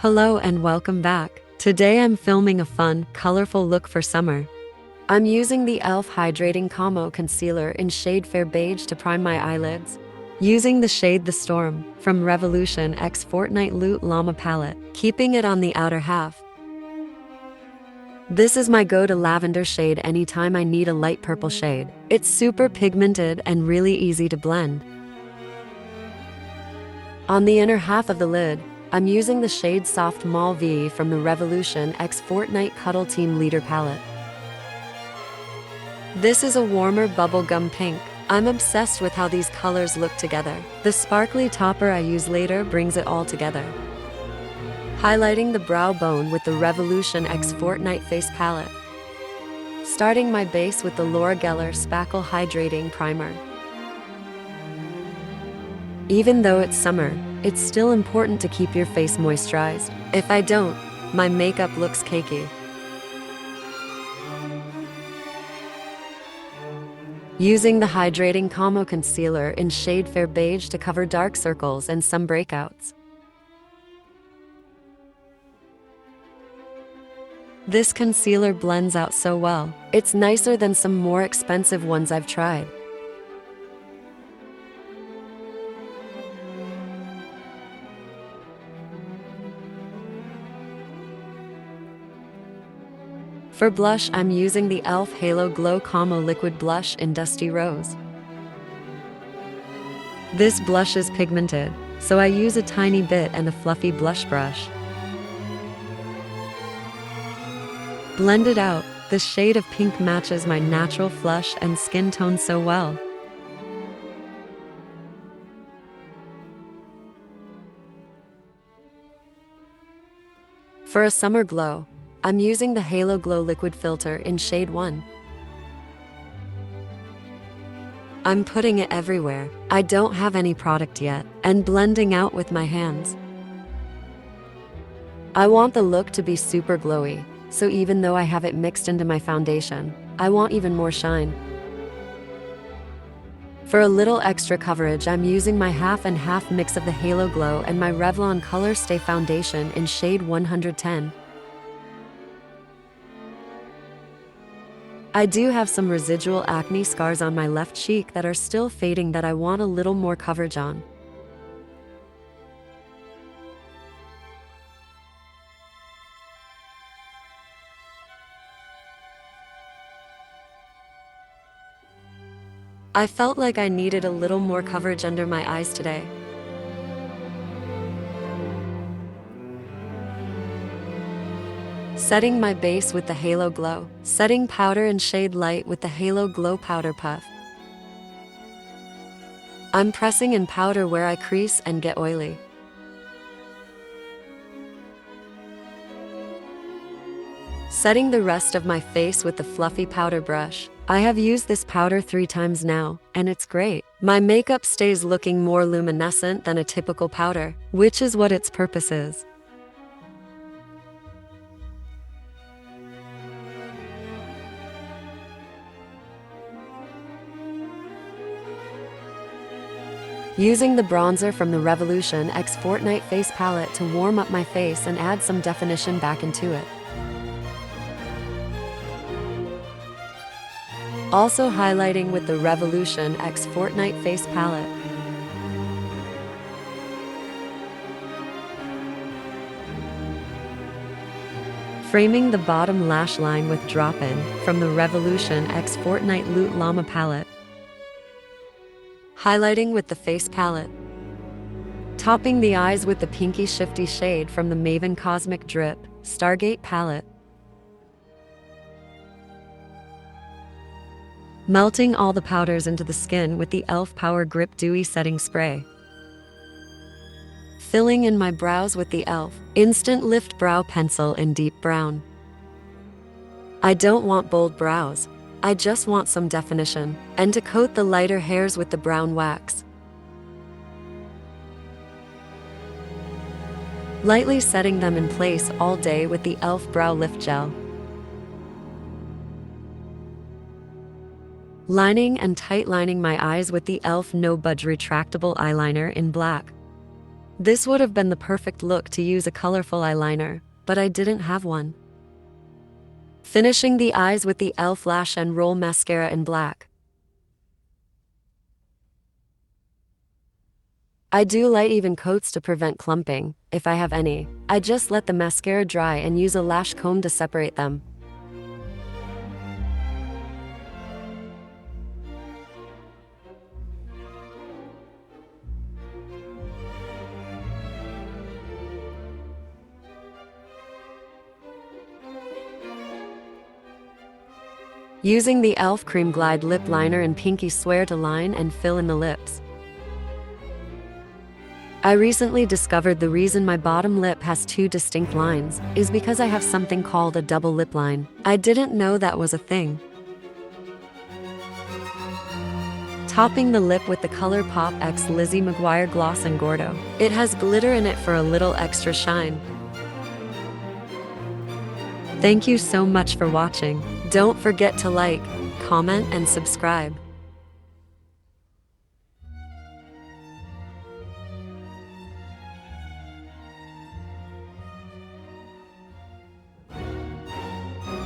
Hello and welcome back. Today I'm filming a fun, colorful look for summer. I'm using the e.l.f. Hydrating Camo Concealer in shade Fair Beige to prime my eyelids. Using the shade The Storm from Revlon x Fortnite Llama palette, keeping it on the outer half. This is my go-to lavender shade anytime I need a light purple shade. It's super pigmented and really easy to blend. On the inner half of the lid, I'm using the shade Soft Mauve from the Revlon x Fortnite Cuddle Team Leader palette. This is a warmer bubblegum pink. I'm obsessed with how these colors look together. The sparkly topper I use later brings it all together. Highlighting the brow bone with the Revlon x Fortnite Face palette. Starting my base with the Laura Geller Spackle Hydrating Primer. Even though it's summer, it's still important to keep your face moisturized. If I don't, my makeup looks cakey. Using the Hydrating Camo Concealer in shade Fair Beige to cover dark circles and some breakouts. This concealer blends out so well. It's nicer than some more expensive ones I've tried. For blush, I'm using the e.l.f. Halo Glow Camo Liquid Blush in Dusty Rose. This blush is pigmented, so I use a tiny bit and a fluffy blush brush. Blended out, the shade of pink matches my natural flush and skin tone so well. For a summer glow, I'm using the Halo Glow Liquid Filter in shade 1. I'm putting it everywhere. I don't have any product yet, and blending out with my hands. I want the look to be super glowy, so even though I have it mixed into my foundation, I want even more shine. For a little extra coverage, I'm using my half and half mix of the Halo Glow and my Revlon Colorstay foundation in shade 110. I do have some residual acne scars on my left cheek that are still fading that I want a little more coverage on. I felt like I needed a little more coverage under my eyes today. Setting my base with the Halo Glow. Setting powder in shade Light with the Halo Glow Powder Puff. I'm pressing in powder where I crease and get oily. Setting the rest of my face with the fluffy powder brush. I have used this powder 3 times now, and it's great. My makeup stays looking more luminescent than a typical powder, which is what its purpose is. Using the bronzer from the Revlon x Fortnite Face palette to warm up my face and add some definition back into it. Also highlighting with the Revlon x Fortnite Face palette. Framing the bottom lash line with Drop-In from the Revlon x Fortnite Llama palette. Highlighting with the Face palette. Topping the eyes with the pinky shifty shade from the Maven Cosmic Drip Stargate palette. Melting all the powders into the skin with the e.l.f. Power Grip Dewy Setting Spray. Filling in my brows with the e.l.f. Instant Lift Brow Pencil in deep brown. I don't want bold brows. I just want some definition, and to coat the lighter hairs with the brown wax. Lightly setting them in place all day with the e.l.f. Brow Lift Gel. Lining and tight lining my eyes with the e.l.f. No Budge Retractable Eyeliner in black. This would have been the perfect look to use a colorful eyeliner, but I didn't have one. Finishing the eyes with the e.l.f. Lash and Roll Mascara in black. I do light even coats to prevent clumping, if I have any. I just let the mascara dry and use a lash comb to separate them. Using the e.l.f. Cream Glide Lip Liner in Pinky Swear to line and fill in the lips. I recently discovered the reason my bottom lip has two distinct lines is because I have something called a double lip line. I didn't know that was a thing. Topping the lip with the ColourPop X Lizzie McGuire Gloss in Gordo. It has glitter in it for a little extra shine. Thank you so much for watching. Don't forget to like, comment, and subscribe.